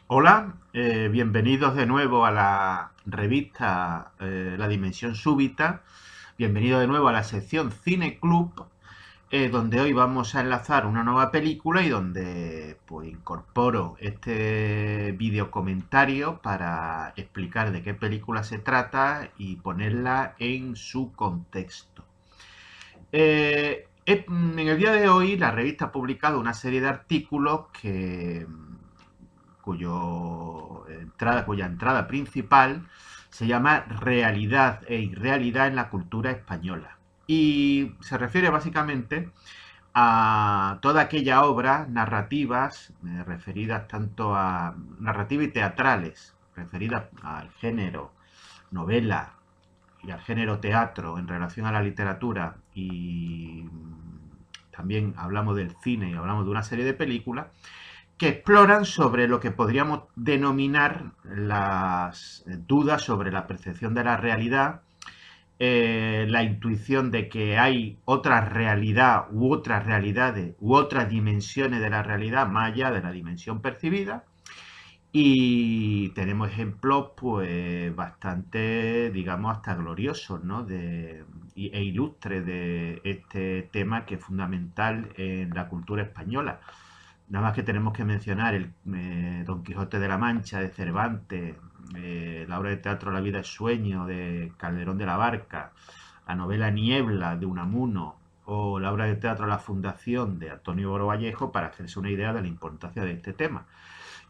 Hola, bienvenidos de nuevo a la revista La Dimensión Súbita. Bienvenido de nuevo a la sección Cine Club, donde hoy vamos a enlazar una nueva película y donde pues incorporo este video comentario para explicar de qué película se trata y ponerla en su contexto. En el día de hoy la revista ha publicado una serie de artículos cuya entrada principal se llama Realidad e Irrealidad en la cultura española. Y se refiere básicamente a toda aquella obra narrativas referidas tanto a narrativa y teatrales, referidas al género novela y al género teatro en relación a la literatura y también hablamos del cine y hablamos de una serie de películas que exploran sobre lo que podríamos denominar las dudas sobre la percepción de la realidad, la intuición de que hay otra realidad u otras realidades u otras dimensiones de la realidad más allá de la dimensión percibida. Y tenemos ejemplos pues bastante, digamos, hasta gloriosos, ¿no? E ilustres de este tema que es fundamental en la cultura española. Nada más que tenemos que mencionar el Don Quijote de la Mancha de Cervantes, la obra de teatro La vida es sueño de Calderón de la Barca, la novela Niebla de Unamuno o la obra de teatro La Fundación de Antonio Boro Vallejo para hacerse una idea de la importancia de este tema.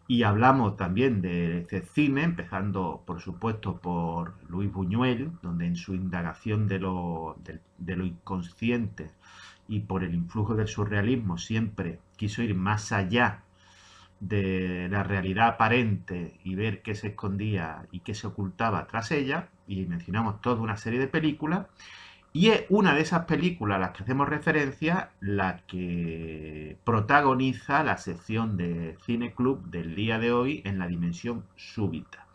Y hablamos también de este cine, empezando por supuesto por Luis Buñuel, donde en su indagación de lo inconsciente y por el influjo del surrealismo siempre quiso ir más allá de la realidad aparente y ver qué se escondía y qué se ocultaba tras ella. Y mencionamos toda una serie de películas. Y es una de esas películas a las que hacemos referencia la que protagoniza la sección de Cine Club del día de hoy en la dimensión súbita.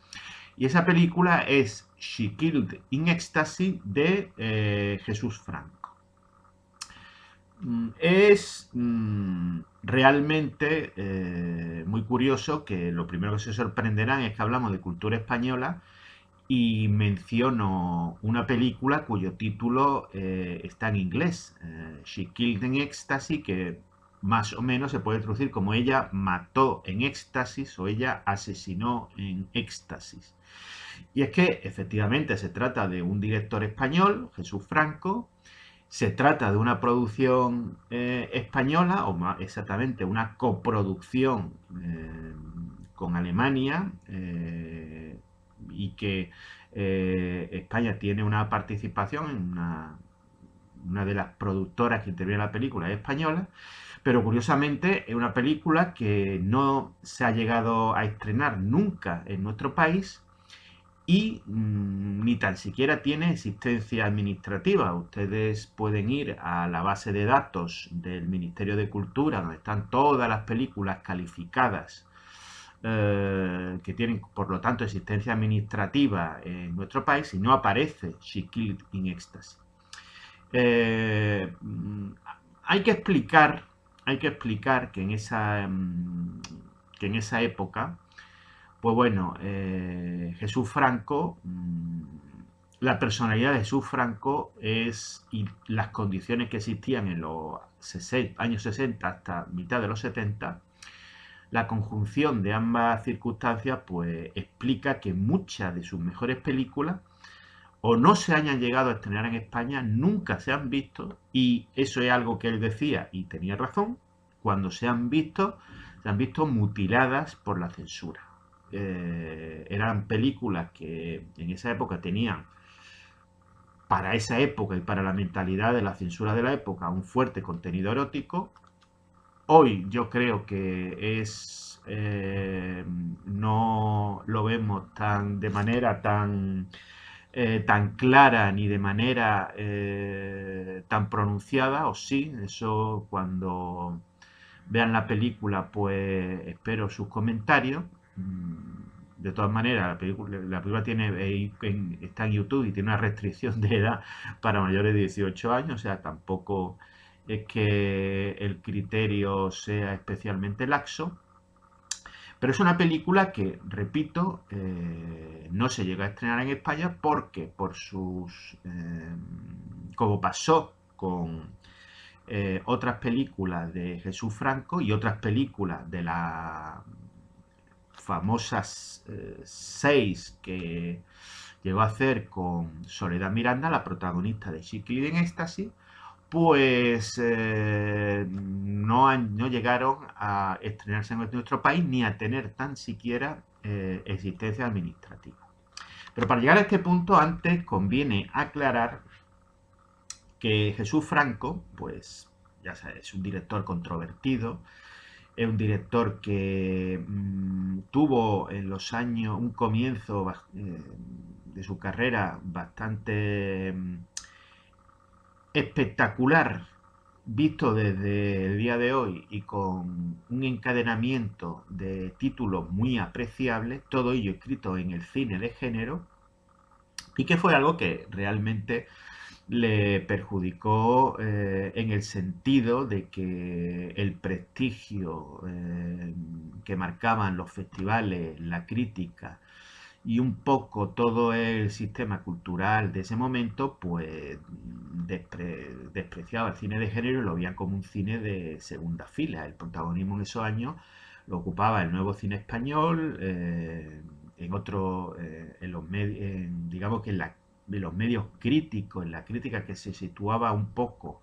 Y esa película es She Killed in Ecstasy de Jesús Franco. Es realmente muy curioso que lo primero que se sorprenderán es que hablamos de cultura española y menciono una película cuyo título está en inglés, She Killed in Ecstasy, que más o menos se puede traducir como ella mató en éxtasis o ella asesinó en éxtasis. Y es que efectivamente se trata de un director español, Jesús Franco, se trata de una producción española, o más exactamente una coproducción con Alemania, y que España tiene una participación en una de las productoras que interviene en la película es española, pero curiosamente es una película que no se ha llegado a estrenar nunca en nuestro país y ni tan siquiera tiene existencia administrativa. Ustedes pueden ir a la base de datos del Ministerio de Cultura, donde están todas las películas calificadas que tienen, por lo tanto, existencia administrativa en nuestro país y no aparece She Killed in Ecstasy. Eh, hay que explicar, hay que explicar que en esa época pues bueno, Jesús Franco, la personalidad de Jesús Franco es y las condiciones que existían en los años 60 hasta mitad de los 70, la conjunción de ambas circunstancias pues explica que muchas de sus mejores películas o no se hayan llegado a estrenar en España, nunca se han visto, y eso es algo que él decía y tenía razón, cuando se han visto mutiladas por la censura. Eran películas que en esa época tenían, para esa época y para la mentalidad de la censura de la época, un fuerte contenido erótico. Hoy yo creo que no lo vemos de manera tan clara ni de manera tan pronunciada, o sí, eso cuando vean la película pues espero sus comentarios. De todas maneras, la película está en YouTube y tiene una restricción de edad para mayores de 18 años, o sea, tampoco es que el criterio sea especialmente laxo. Pero es una película que, repito, no se llegó a estrenar en España porque por sus... como pasó con otras películas de Jesús Franco y otras películas de las famosas seis que llegó a hacer con Soledad Miranda, la protagonista de Chiquilín en Éxtasis, pues no llegaron a estrenarse en nuestro país ni a tener tan siquiera existencia administrativa. Pero para llegar a este punto, antes conviene aclarar que Jesús Franco, pues ya sabes, es un director controvertido, es un director que tuvo en los años un comienzo de su carrera bastante espectacular visto desde el día de hoy y con un encadenamiento de títulos muy apreciables, todo ello escrito en el cine de género, y que fue algo que realmente le perjudicó en el sentido de que el prestigio que marcaban los festivales, la crítica y un poco todo el sistema cultural de ese momento, pues despreciaba el cine de género y lo veía como un cine de segunda fila. El protagonismo en esos años lo ocupaba el nuevo cine español, en otro, en los medios, digamos que en los medios críticos, en la crítica que se situaba un poco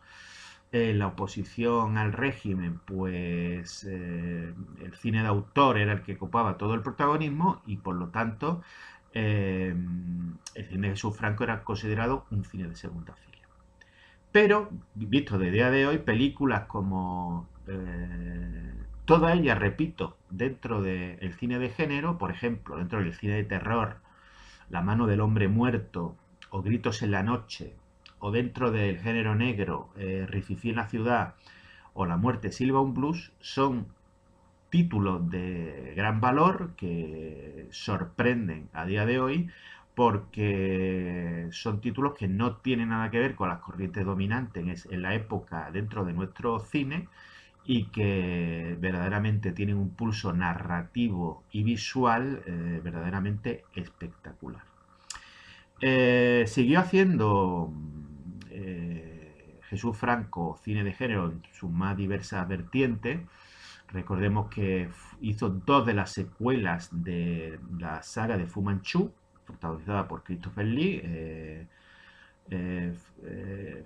en la oposición al régimen, pues el cine de autor era el que ocupaba todo el protagonismo y por lo tanto el cine de Jesús Franco era considerado un cine de segunda fila. Pero, visto de día de hoy, películas como todas ellas, repito, dentro del cine de género, por ejemplo, dentro del cine de terror, La mano del hombre muerto o Gritos en la noche, o dentro del género negro, Rififi en la ciudad o La muerte silba un blues, son títulos de gran valor que sorprenden a día de hoy porque son títulos que no tienen nada que ver con las corrientes dominantes en la época dentro de nuestro cine y que verdaderamente tienen un pulso narrativo y visual verdaderamente espectacular. Siguió haciendo Jesús Franco cine de género en sus más diversas vertientes. Recordemos que hizo dos de las secuelas de la saga de Fu Manchu, protagonizada por Christopher Lee, eh, eh,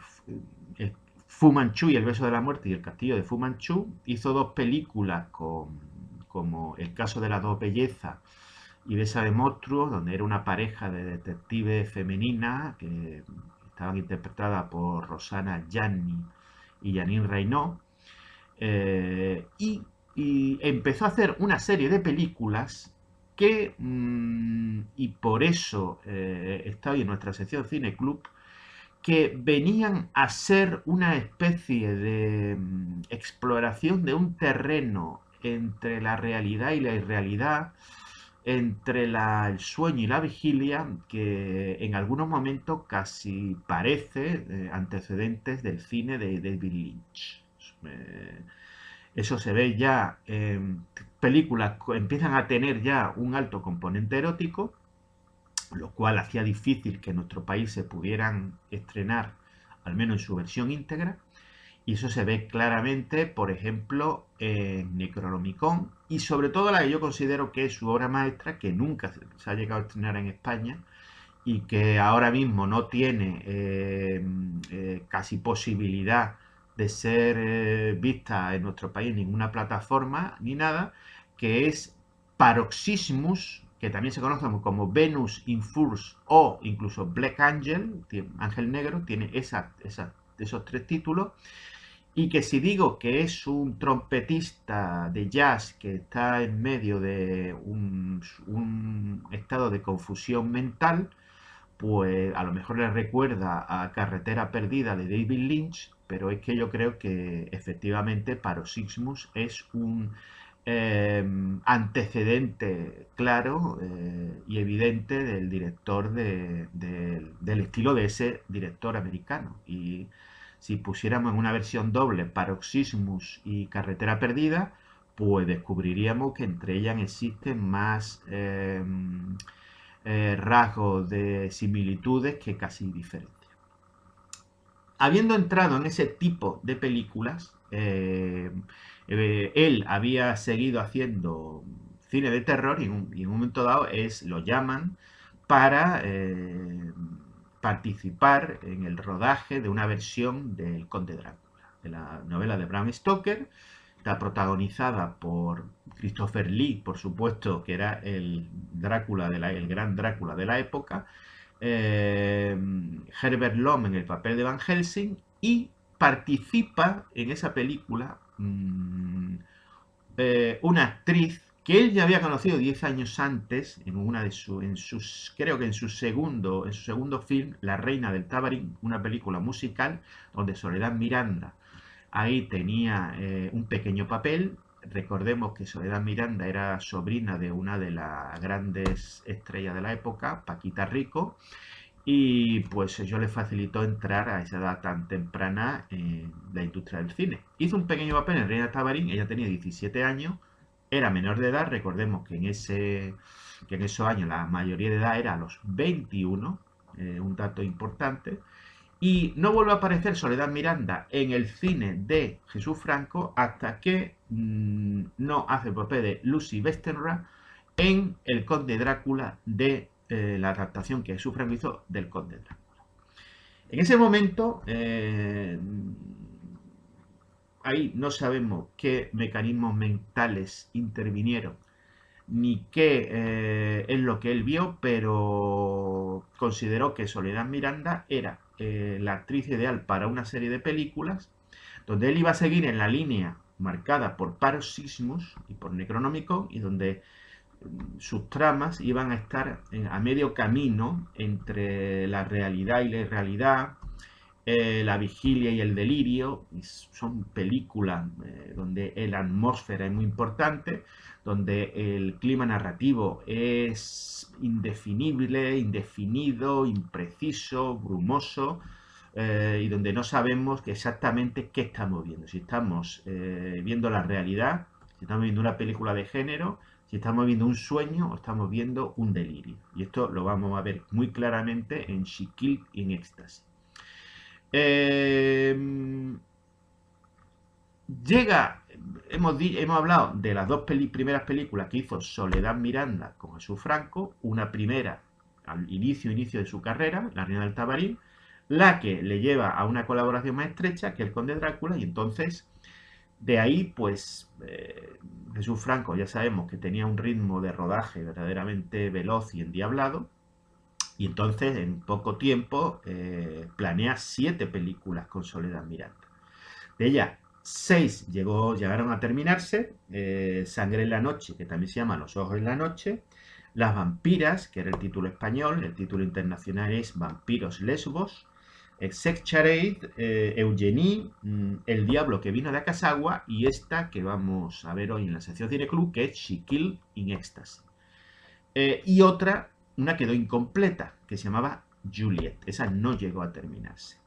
Fu Manchu y El beso de la muerte y El castillo de Fu Manchu. Hizo dos películas como El caso de las dos bellezas y Besa de monstruos, donde era una pareja de detectives femeninas que estaban interpretadas por Rosana Gianni y Janine Reynaud. Y empezó a hacer una serie de películas que, y por eso está hoy en nuestra sección Cine Club, que venían a ser una especie de exploración de un terreno entre la realidad y la irrealidad, entre el sueño y la vigilia, que en algunos momentos casi parece antecedentes del cine de David Lynch. Eso se ve ya en películas que empiezan a tener ya un alto componente erótico, lo cual hacía difícil que en nuestro país se pudieran estrenar, al menos en su versión íntegra. Y eso se ve claramente, por ejemplo, en Necronomicon y sobre todo la que yo considero que es su obra maestra, que nunca se ha llegado a estrenar en España y que ahora mismo no tiene casi posibilidad de ser vista en nuestro país en ninguna plataforma ni nada, que es Paroxysmus, que también se conoce como Venus in Furs o incluso Black Angel, Ángel Negro, tiene esos tres títulos. Y que si digo que es un trompetista de jazz que está en medio de un estado de confusión mental, pues a lo mejor le recuerda a Carretera Perdida de David Lynch, pero es que yo creo que efectivamente Paroxysmus es un antecedente claro y evidente del director del estilo de ese director americano. Y si pusiéramos en una versión doble Paroxysmus y Carretera Perdida, pues descubriríamos que entre ellas existen más rasgos de similitudes que casi diferencias. Habiendo entrado en ese tipo de películas, él había seguido haciendo cine de terror y en un momento dado lo llaman para participar en el rodaje de una versión del Conde Drácula, de la novela de Bram Stoker. Está protagonizada por Christopher Lee, por supuesto, que era el Drácula el gran Drácula de la época, Herbert Lom en el papel de Van Helsing, y participa en esa película una actriz que él ya había conocido 10 años antes en creo que en su segundo film, La Reina del Tabarín, una película musical donde Soledad Miranda ahí tenía un pequeño papel. Recordemos que Soledad Miranda era sobrina de una de las grandes estrellas de la época, Paquita Rico, y pues ello le facilitó entrar a esa edad tan temprana en la industria del cine. Hizo un pequeño papel en Reina Tabarín, ella tenía 17 años, era menor de edad. Recordemos que en esos años la mayoría de edad era a los 21, un dato importante. Y no vuelve a aparecer Soledad Miranda en el cine de Jesús Franco hasta que no hace el papel de Lucy Westenra en El Conde Drácula, de la adaptación que Jesús Franco hizo del Conde Drácula. En ese momento, ahí no sabemos qué mecanismos mentales intervinieron ni qué es lo que él vio, pero consideró que Soledad Miranda era la actriz ideal para una serie de películas donde él iba a seguir en la línea marcada por Paroxysmus y por Necronomicon, y donde sus tramas iban a estar a medio camino entre la realidad y la irrealidad, la vigilia y el delirio. Son películas donde la atmósfera es muy importante, donde el clima narrativo es indefinible, indefinido, impreciso, brumoso, y donde no sabemos exactamente qué estamos viendo. Si estamos viendo la realidad, si estamos viendo una película de género, si estamos viendo un sueño o estamos viendo un delirio. Y esto lo vamos a ver muy claramente en She Killed in Ecstasy. Hemos hablado de las dos primeras películas que hizo Soledad Miranda con Jesús Franco. Una primera al inicio de su carrera, La Reina del Tabarín, la que le lleva a una colaboración más estrecha, que El Conde Drácula, y entonces de ahí pues Jesús Franco ya sabemos que tenía un ritmo de rodaje verdaderamente veloz y endiablado, y entonces en poco tiempo planea 7 películas con Soledad Miranda. De ellas 6 llegaron a terminarse: Sangre en la noche, que también se llama Los ojos en la noche; Las vampiras, que era el título español, el título internacional es Vampiros Lesbos; Sex Charade, Eugenie, El diablo que vino de Akasagua, y esta que vamos a ver hoy en la sección Cine Club, que es She Killed in Ecstasy. Y una quedó incompleta, que se llamaba Juliet. Esa no llegó a terminarse.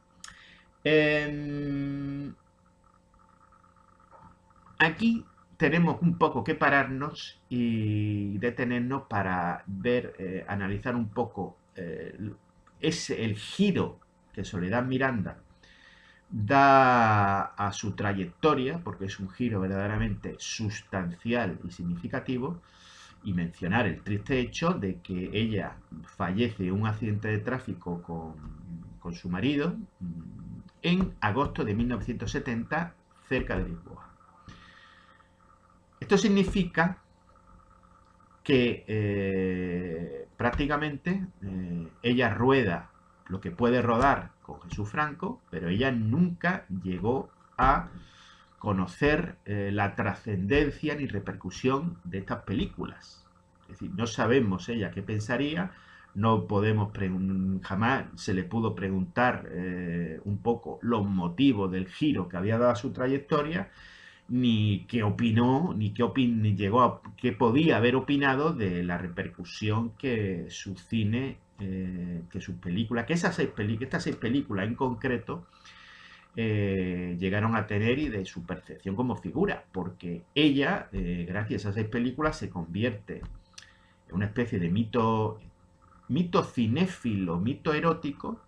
Aquí tenemos un poco que pararnos y detenernos para ver, analizar un poco el giro que Soledad Miranda da a su trayectoria, porque es un giro verdaderamente sustancial y significativo, y mencionar el triste hecho de que ella fallece en un accidente de tráfico con su marido en agosto de 1970 cerca de Lisboa. Esto significa que prácticamente ella rueda lo que puede rodar con Jesús Franco, pero ella nunca llegó a conocer la trascendencia ni repercusión de estas películas. Es decir, no sabemos ella qué pensaría, no podemos jamás se le pudo preguntar un poco los motivos del giro que había dado a su trayectoria, ni qué opinó, ni qué podía haber opinado de la repercusión que su cine, que sus películas, que estas 6 películas en concreto, llegaron a tener y de su percepción como figura, porque ella, gracias a esas películas, se convierte en una especie de mito cinéfilo, mito erótico,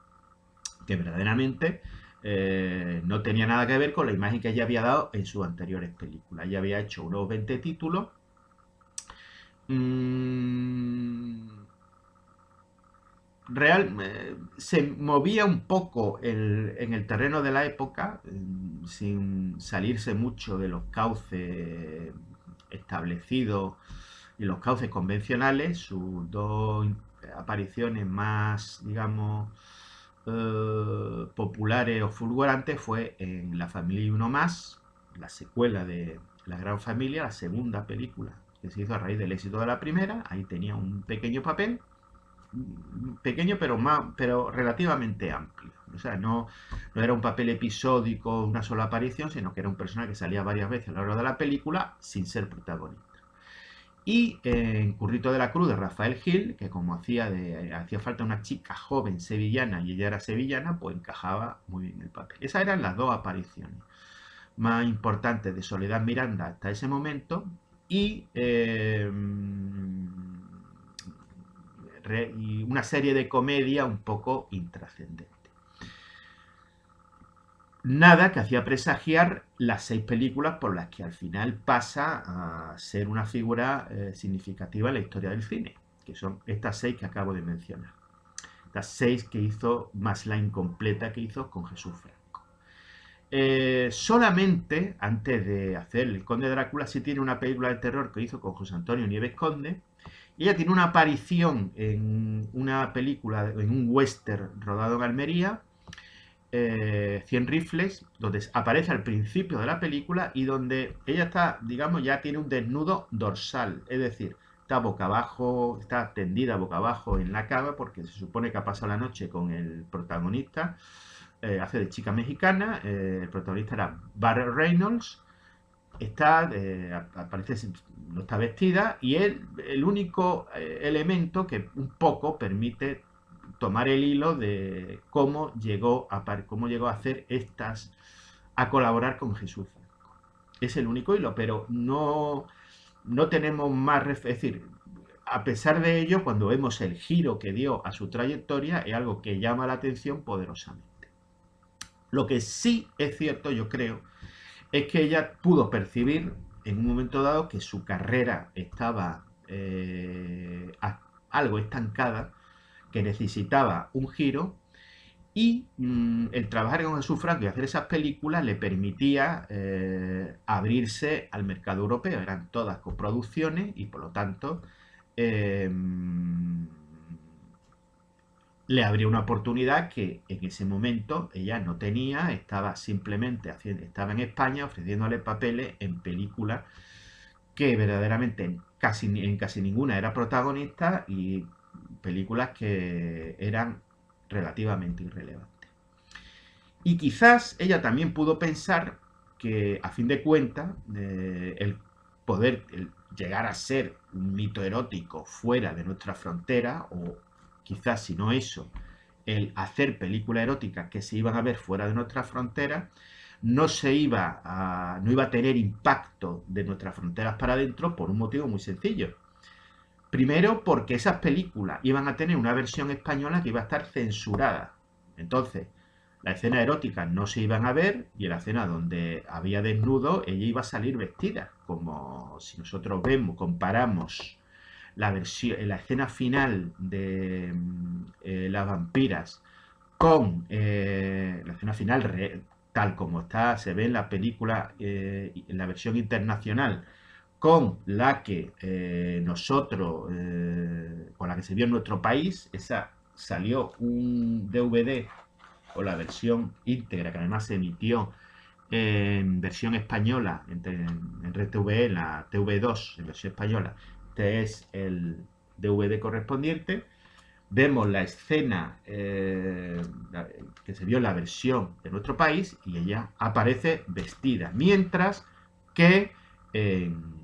que verdaderamente no tenía nada que ver con la imagen que ella había dado en sus anteriores películas. Ella había hecho unos 20 títulos. Mmm, se movía un poco en el terreno de la época, sin salirse mucho de los cauces establecidos y los cauces convencionales. Sus dos apariciones más, digamos, populares o fulgurantes fue en La familia y uno más, la secuela de La gran familia, la segunda película que se hizo a raíz del éxito de la primera. Ahí tenía un pequeño papel, pequeño pero relativamente amplio. O sea, no era un papel episódico, una sola aparición, sino que era un personaje que salía varias veces a lo largo de la película sin ser protagonista. Y en Currito de la Cruz de Rafael Gil, que como hacía falta una chica joven sevillana y ella era sevillana, pues encajaba muy bien el papel. Esas eran las dos apariciones más importantes de Soledad Miranda hasta ese momento. Y una serie de comedia un poco intrascendente. Nada que hacía presagiar las 6 películas por las que al final pasa a ser una figura significativa en la historia del cine, que son estas 6 que acabo de mencionar. Estas 6 que hizo, más la incompleta que hizo con Jesús Franco. Solamente antes de hacer El Conde de Drácula sí tiene una película de terror que hizo con José Antonio Nieves Conde. Y ella tiene una aparición en una película, en un western rodado en Almería, 100 rifles, donde aparece al principio de la película y donde ella está, digamos, ya tiene un desnudo dorsal, es decir, está boca abajo, está tendida boca abajo en la cama porque se supone que ha pasado la noche con el protagonista, hace de chica mexicana, el protagonista era Barry Reynolds, aparece, no está vestida y es el único elemento que un poco permite tomar el hilo de cómo llegó a hacer a colaborar con Jesús Franco. Es el único hilo, pero no tenemos más, es decir, a pesar de ello, cuando vemos el giro que dio a su trayectoria, es algo que llama la atención poderosamente. Lo que sí es cierto, yo creo, es que ella pudo percibir en un momento dado que su carrera estaba algo estancada, que necesitaba un giro y el trabajar con Jesús Franco y hacer esas películas le permitía abrirse al mercado europeo. Eran todas coproducciones y por lo tanto eh, le abrió una oportunidad que en ese momento ella no tenía, estaba simplemente estaba en España ofreciéndole papeles en películas que verdaderamente en casi ninguna era protagonista y películas que eran relativamente irrelevantes. Y quizás ella también pudo pensar que a fin de cuentas el llegar a ser un mito erótico fuera de nuestra frontera, o quizás si no eso, el hacer películas eróticas que se iban a ver fuera de nuestra frontera, no iba a tener impacto de nuestras fronteras para adentro por un motivo muy sencillo. Primero, porque esas películas iban a tener una versión española que iba a estar censurada. Entonces, la escena erótica no se iban a ver y en la escena donde había desnudo ella iba a salir vestida. Como si nosotros comparamos la escena final de Las vampiras con la escena final tal como se ve en la película, en la versión internacional, con la que con la que se vio en nuestro país. Esa salió un DVD con la versión íntegra, que además se emitió en versión española en RTVE, en la TV2 en versión española. Este es el DVD correspondiente. Vemos la escena que se vio en la versión de nuestro país y ella aparece vestida, mientras que en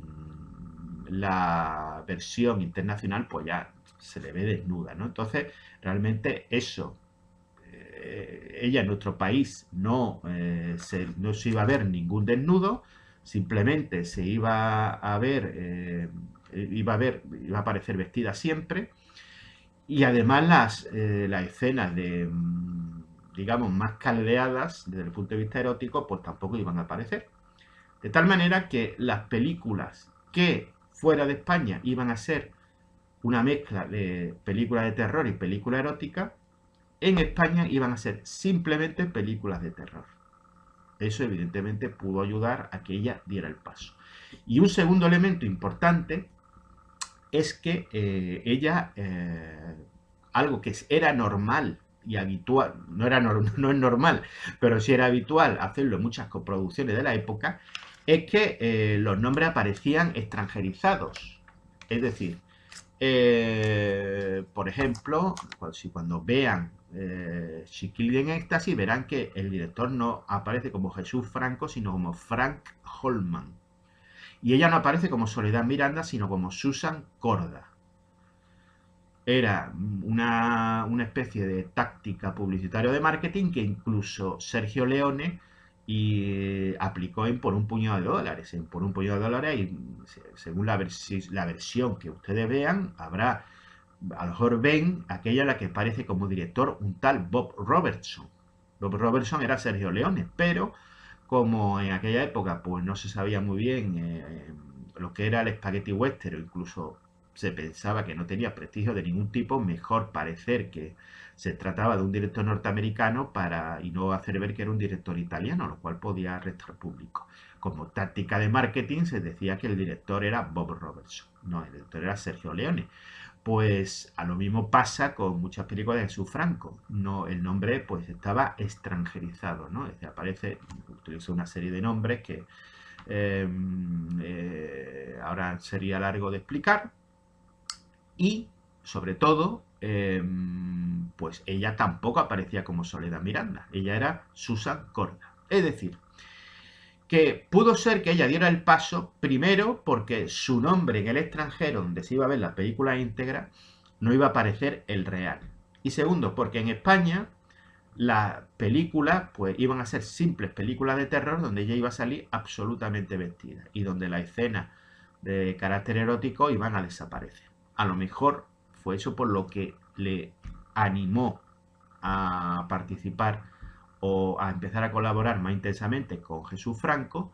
la versión internacional pues ya se le ve desnuda, ¿no? Entonces realmente eso ella en nuestro país no se iba a ver ningún desnudo, simplemente se iba a ver, iba a aparecer vestida siempre, y además las escenas digamos, más caldeadas desde el punto de vista erótico, pues tampoco iban a aparecer. De tal manera que las películas que fuera de España iban a ser una mezcla de película de terror y película erótica, en España iban a ser simplemente películas de terror. Eso evidentemente pudo ayudar a que ella diera el paso. Y un segundo elemento importante es que ella, algo que era normal y habitual, no es normal, pero sí era habitual hacerlo en muchas coproducciones de la época, es que los nombres aparecían extranjerizados. Es decir, por ejemplo, cuando vean Chiquilde en Éxtasis, verán que el director no aparece como Jesús Franco, sino como Frank Holman. Y ella no aparece como Soledad Miranda, sino como Susan Corda. Era una especie de táctica publicitaria de marketing que incluso Sergio Leone aplicó en Por un puñado de dólares. En Por un puñado de dólares, y según la versión que ustedes vean, habrá, a lo mejor ven aquella en la que aparece como director un tal Bob Robertson. Bob Robertson era Sergio Leone, pero como en aquella época pues no se sabía muy bien lo que era el spaghetti western, o incluso se pensaba que no tenía prestigio de ningún tipo, mejor parecer que se trataba de un director norteamericano y no hacer ver que era un director italiano, lo cual podía restar público. Como táctica de marketing se decía que el director era Bob Robertson, no, el director era Sergio Leone. Pues a lo mismo pasa con muchas películas de Jesús Franco. No, el nombre pues estaba extranjerizado, ¿no? Es decir, utiliza una serie de nombres que ahora sería largo de explicar. Y, sobre todo, pues ella tampoco aparecía como Soledad Miranda. Ella era Susan Corda. Es decir, que pudo ser que ella diera el paso, primero porque su nombre en el extranjero, donde se iba a ver la película íntegra, no iba a aparecer el real. Y segundo, porque en España las películas pues iban a ser simples películas de terror donde ella iba a salir absolutamente vestida y donde las escenas de carácter erótico iban a desaparecer. A lo mejor fue eso por lo que le animó a participar o a empezar a colaborar más intensamente con Jesús Franco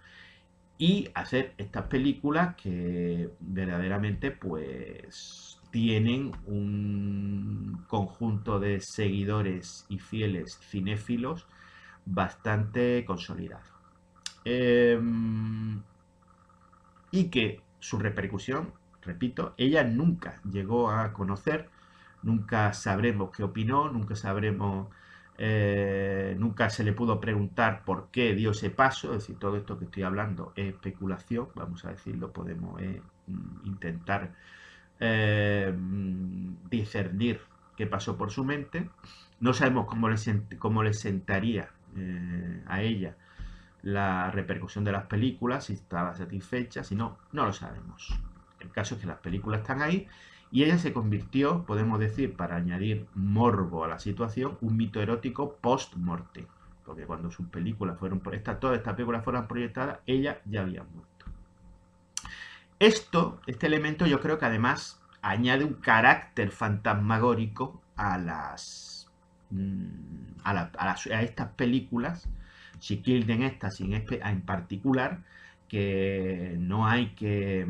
y hacer estas películas que verdaderamente pues tienen un conjunto de seguidores y fieles cinéfilos bastante consolidado. Y que su repercusión, repito, ella nunca llegó a conocer, nunca sabremos qué opinó, nunca se le pudo preguntar por qué dio ese paso. Es decir, todo esto que estoy hablando es especulación, vamos a decirlo, podemos intentar discernir qué pasó por su mente. No sabemos cómo le sentaría a ella la repercusión de las películas, si estaba satisfecha, si no, no lo sabemos. El caso es que las películas están ahí y ella se convirtió, podemos decir, para añadir morbo a la situación, un mito erótico post-morte. Porque cuando sus películas todas estas películas fueron proyectadas, ella ya había muerto. Este elemento yo creo que además añade un carácter fantasmagórico a estas películas, Chiquilde en Éxtasis en particular, que no hay que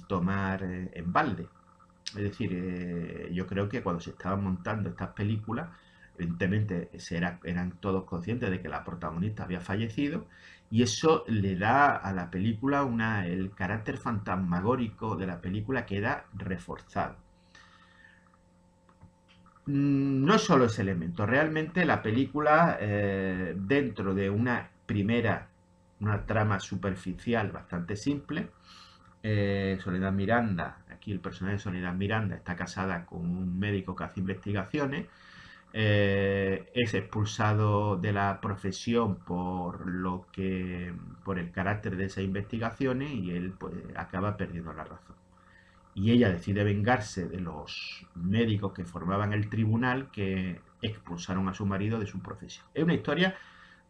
tomar en balde. Es decir, yo creo que cuando se estaban montando estas películas, evidentemente eran todos conscientes de que la protagonista había fallecido y eso le da a la película el carácter fantasmagórico de la película queda reforzado. No es solo ese elemento, realmente la película dentro de una trama superficial bastante simple, Soledad Miranda, aquí el personaje de Soledad Miranda está casada con un médico que hace investigaciones, es expulsado de la profesión por el carácter de esas investigaciones y él pues acaba perdiendo la razón. Y ella decide vengarse de los médicos que formaban el tribunal que expulsaron a su marido de su profesión. Es una historia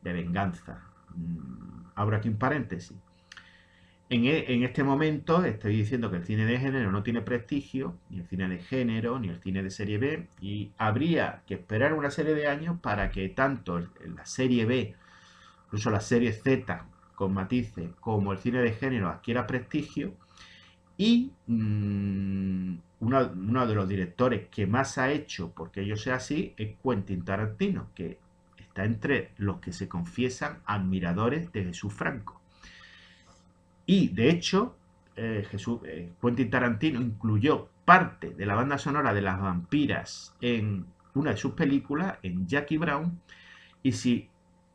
de venganza. Abro aquí un paréntesis. En este momento estoy diciendo que el cine de género no tiene prestigio, ni el cine de género, ni el cine de serie B, y habría que esperar una serie de años para que tanto la serie B, incluso la serie Z con matices, como el cine de género adquiera prestigio. Y uno de los directores que más ha hecho porque ello sea así es Quentin Tarantino, que está entre los que se confiesan admiradores de Jesús Franco. Y de hecho, Quentin Tarantino incluyó parte de la banda sonora de Las Vampiras en una de sus películas, en Jackie Brown. Y si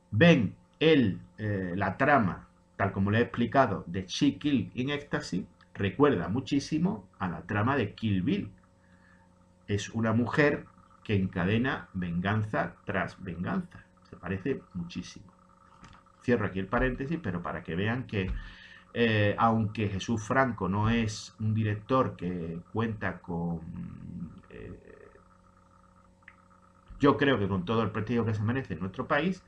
ven la trama, tal como le he explicado, de She Kill in Ecstasy, recuerda muchísimo a la trama de Kill Bill. Es una mujer que encadena venganza tras venganza. Se parece muchísimo. Cierro aquí el paréntesis, pero para que vean que aunque Jesús Franco no es un director que cuenta con, yo creo que con todo el prestigio que se merece en nuestro país,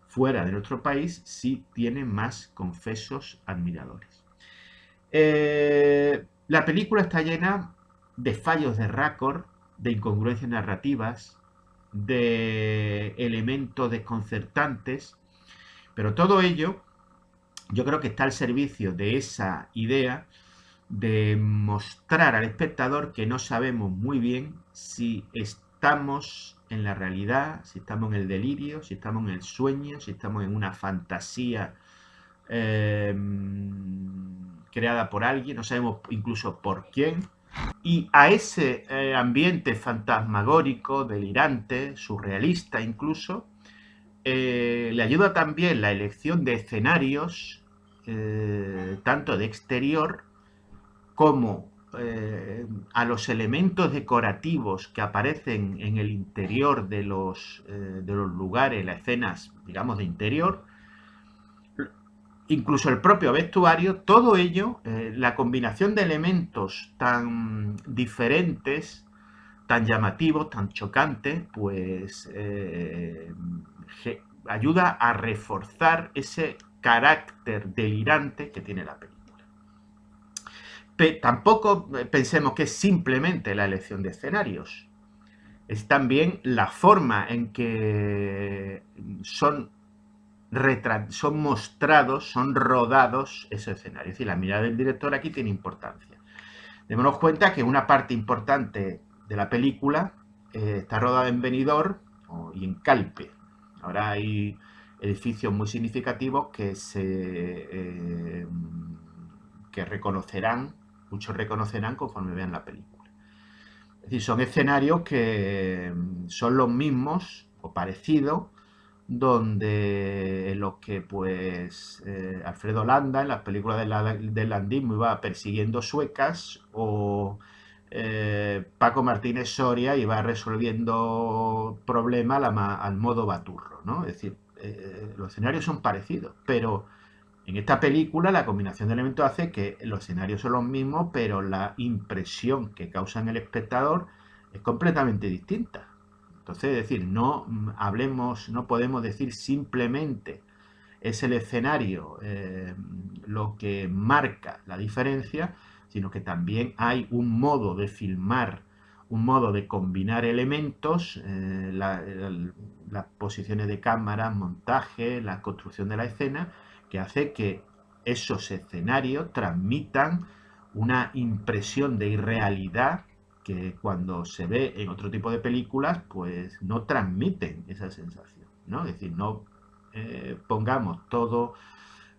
fuera de nuestro país sí tiene más confesos admiradores. La película está llena de fallos de récord, de incongruencias narrativas, de elementos desconcertantes, pero todo ello yo creo que está al servicio de esa idea de mostrar al espectador que no sabemos muy bien si estamos en la realidad, si estamos en el delirio, si estamos en el sueño, si estamos en una fantasía creada por alguien, no sabemos incluso por quién. Y a ese ambiente fantasmagórico, delirante, surrealista incluso, le ayuda también la elección de escenarios, tanto de exterior como a los elementos decorativos que aparecen en el interior de los lugares, las escenas, digamos, de interior, incluso el propio vestuario, todo ello, la combinación de elementos tan diferentes, tan llamativos, tan chocantes, pues ayuda a reforzar ese carácter delirante que tiene la película. Tampoco pensemos que es simplemente la elección de escenarios, es también la forma en que son mostrados, son rodados esos escenarios. Es decir, la mirada del director aquí tiene importancia. Démonos cuenta que una parte importante de la película está rodada en Benidorm y en Calpe. Ahora hay edificios muy significativos que reconocerán, muchos reconocerán conforme vean la película. Es decir, son escenarios que son los mismos o parecidos, donde en los que pues Alfredo Landa en las películas del landismo iba persiguiendo suecas, o Paco Martínez Soria iba resolviendo problemas al modo Baturro, ¿no? Es decir, los escenarios son parecidos, pero en esta película la combinación de elementos hace que los escenarios son los mismos, pero la impresión que causa en el espectador es completamente distinta. Entonces, es decir, no podemos decir simplemente es el escenario lo que marca la diferencia, sino que también hay un modo de filmar, un modo de combinar elementos, las posiciones de cámara, montaje, la construcción de la escena, que hace que esos escenarios transmitan una impresión de irrealidad que cuando se ve en otro tipo de películas, pues no transmiten esa sensación, ¿no? Es decir, no pongamos todo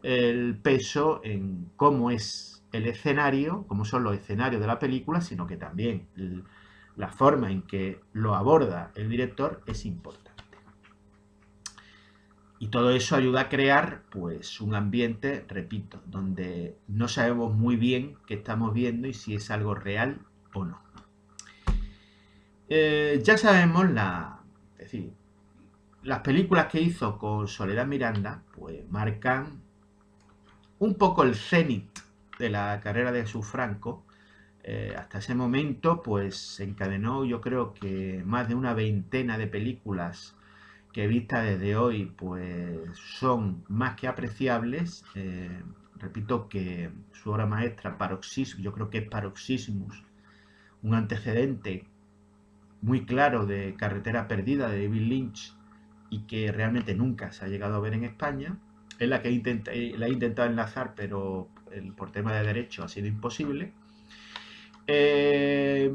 el peso en cómo es el escenario, cómo son los escenarios de la película, sino que también la forma en que lo aborda el director es importante. Y todo eso ayuda a crear pues un ambiente, repito, donde no sabemos muy bien qué estamos viendo y si es algo real o no. Ya sabemos es decir, las películas que hizo con Soledad Miranda pues marcan un poco el cenit de la carrera de Jesús Franco, Hasta ese momento, pues se encadenó, yo creo que más de una veintena de películas que vistas desde hoy, pues son más que apreciables. Repito que su obra maestra, Paroxysmus, yo creo que es Paroxysmus, un antecedente muy claro de Carretera Perdida de David Lynch y que realmente nunca se ha llegado a ver en España. Es la que la he intentado enlazar, pero por tema de derecho ha sido imposible. Eh,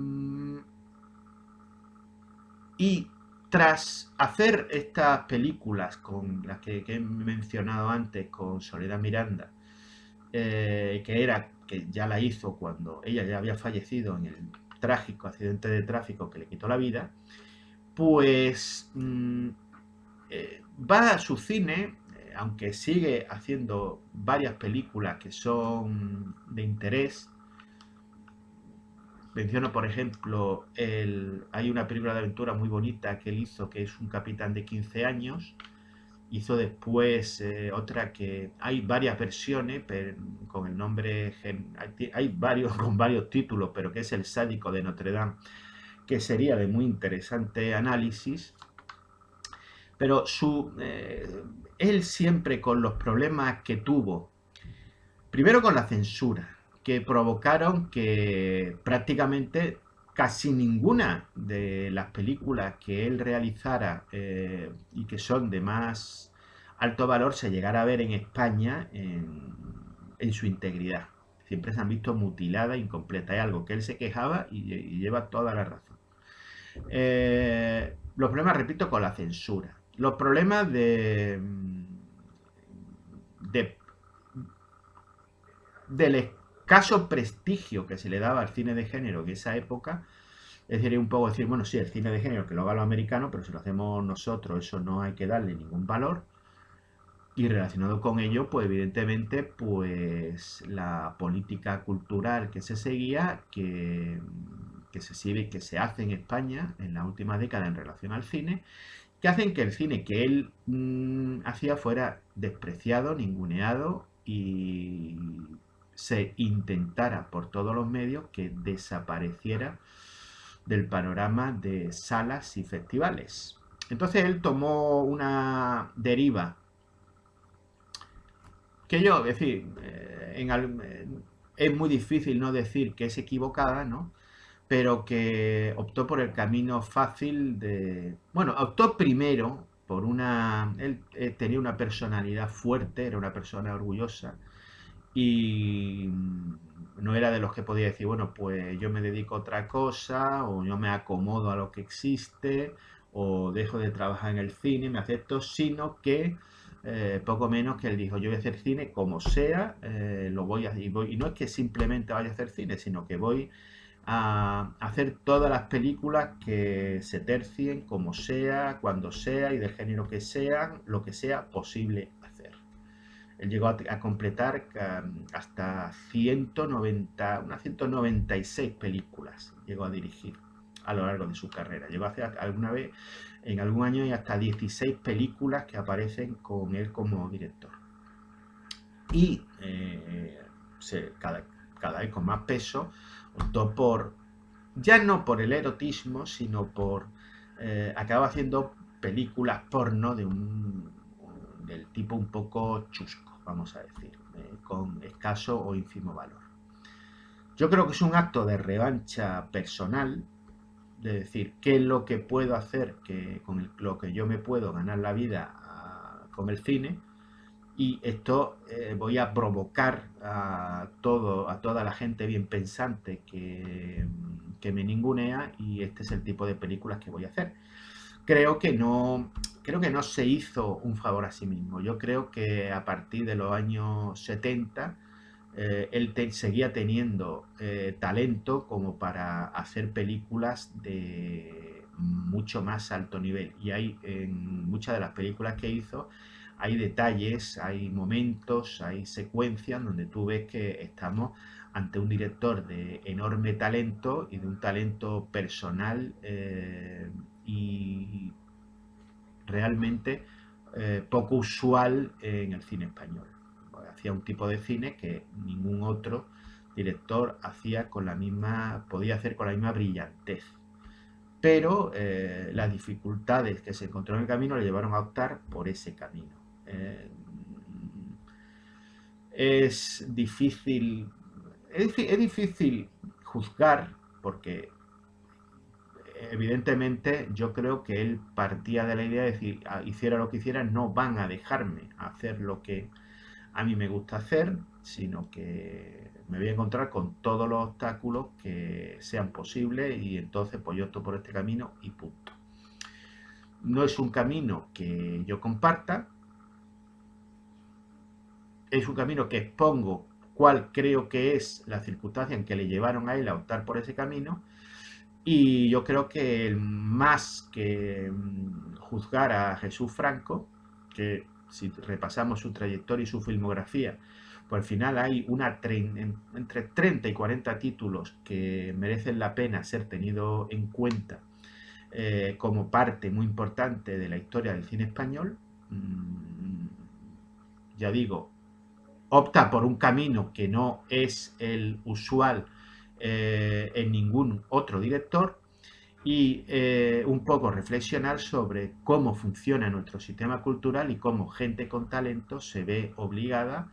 y tras hacer estas películas con las que he mencionado antes, con Soledad Miranda, que ya la hizo cuando ella ya había fallecido en el trágico accidente de tráfico que le quitó la vida, pues va a su cine, aunque sigue haciendo varias películas que son de interés. Menciono, por ejemplo, hay una película de aventura muy bonita que él hizo, que es Un capitán de 15 años. Hizo después otra que hay varias versiones con el nombre, hay varios con varios títulos, pero que es El sádico de Notre Dame, que sería de muy interesante análisis. Pero él siempre con los problemas que tuvo, primero con la censura, que provocaron que prácticamente casi ninguna de las películas que él realizara y que son de más alto valor se llegara a ver en España en su integridad. Siempre se han visto mutiladas, incompletas. Es algo que él se quejaba y lleva toda la razón. Los problemas, repito, con la censura. Los problemas de del escaso prestigio que se le daba al cine de género en esa época. Es decir, un poco decir, bueno, sí, el cine de género que lo haga los americanos, pero si lo hacemos nosotros, eso no hay que darle ningún valor. Y relacionado con ello, pues evidentemente, pues la política cultural que se seguía, que se sigue, que se hace en España en la última década en relación al cine, que hacen que el cine que él hacía fuera despreciado, ninguneado y se intentara por todos los medios que desapareciera del panorama de salas y festivales. Entonces él tomó una deriva que yo, es decir, es muy difícil no decir que es equivocada, ¿no? Pero que optó por el camino fácil de... Bueno, optó primero por una... Él tenía una personalidad fuerte, era una persona orgullosa y no era de los que podía decir, bueno, pues yo me dedico a otra cosa o yo me acomodo a lo que existe o dejo de trabajar en el cine, me acepto, sino que poco menos que él dijo, yo voy a hacer cine como sea, lo voy a... y no es que simplemente vaya a hacer cine, sino que voy a hacer todas las películas que se tercien como sea, cuando sea y del género que sean, lo que sea posible hacer. Él llegó a completar hasta 196 películas, llegó a dirigir a lo largo de su carrera. Llegó a hacer alguna vez, en algún año, y hasta 16 películas que aparecen con él como director. Y cada vez con más peso, optó por, ya no por el erotismo, sino por, acaba haciendo películas porno del tipo un poco chusco, vamos a decir, con escaso o ínfimo valor. Yo creo que es un acto de revancha personal, de decir, ¿qué es lo que puedo hacer lo que yo me puedo ganar la vida con el cine? Y esto voy a provocar a toda la gente bien pensante que me ningunea y este es el tipo de películas que voy a hacer. Creo que no se hizo un favor a sí mismo. Yo creo que a partir de los años 70 él seguía teniendo talento como para hacer películas de mucho más alto nivel. Y hay en muchas de las películas que hizo, hay detalles, hay momentos, hay secuencias donde tú ves que estamos ante un director de enorme talento y de un talento personal y realmente poco usual en el cine español. Hacía un tipo de cine que ningún otro director hacía con la misma, podía hacer con la misma brillantez. Pero las dificultades que se encontró en el camino le llevaron a optar por ese camino. Es difícil, es difícil juzgar porque evidentemente yo creo que él partía de la idea de decir, hiciera lo que hiciera, no van a dejarme hacer lo que a mí me gusta hacer, sino que me voy a encontrar con todos los obstáculos que sean posibles y entonces pues yo opto por este camino y punto. No es un camino que yo comparta, es un camino que expongo cuál creo que es la circunstancia en que le llevaron a él a optar por ese camino. Y yo creo que más que juzgar a Jesús Franco, que si repasamos su trayectoria y su filmografía, pues al final hay entre 30 y 40 títulos que merecen la pena ser tenidos en cuenta como parte muy importante de la historia del cine español. Ya digo, opta por un camino que no es el usual en ningún otro director y un poco reflexionar sobre cómo funciona nuestro sistema cultural y cómo gente con talento se ve obligada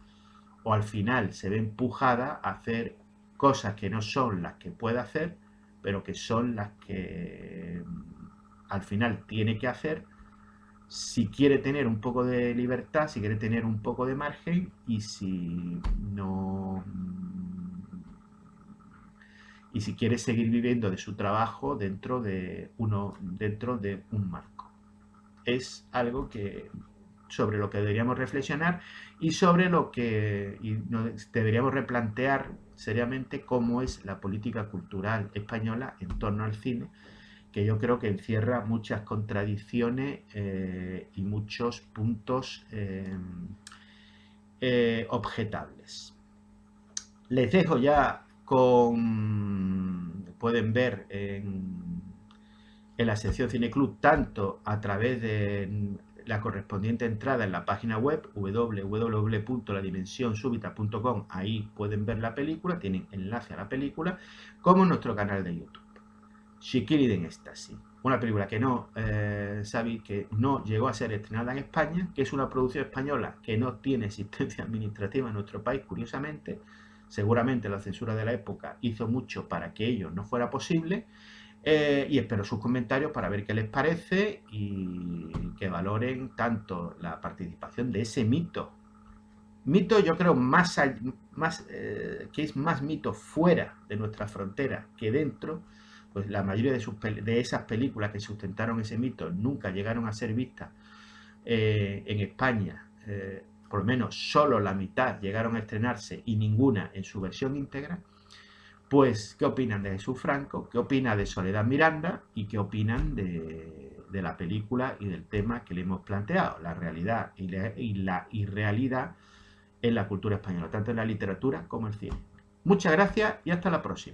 o al final se ve empujada a hacer cosas que no son las que puede hacer, pero que son las que al final tiene que hacer si quiere tener un poco de libertad, si quiere tener un poco de margen y si no y si quiere seguir viviendo de su trabajo dentro de un marco. Es algo que sobre lo que deberíamos reflexionar y sobre lo que deberíamos replantear seriamente cómo es la política cultural española en torno al cine, que yo creo que encierra muchas contradicciones y muchos puntos objetables. Les dejo ya pueden ver en la sección Cineclub tanto a través de la correspondiente entrada en la página web www.ladimensionsubita.com, ahí pueden ver la película, tienen enlace a la película, como en nuestro canal de YouTube. Chiquilid en Éxtasis, una película que sabéis que no llegó a ser estrenada en España, que es una producción española que no tiene existencia administrativa en nuestro país, curiosamente. Seguramente la censura de la época hizo mucho para que ello no fuera posible. Y espero sus comentarios para ver qué les parece y que valoren tanto la participación de ese mito. Mito yo creo que es más mito fuera de nuestra frontera que dentro. Pues la mayoría de esas películas que sustentaron ese mito nunca llegaron a ser vistas en España. Por lo menos solo la mitad llegaron a estrenarse y ninguna en su versión íntegra. Pues, ¿qué opinan de Jesús Franco? ¿Qué opinan de Soledad Miranda? ¿Y qué opinan de la película y del tema que le hemos planteado? La realidad y la irrealidad en la cultura española, tanto en la literatura como en el cine. Muchas gracias y hasta la próxima.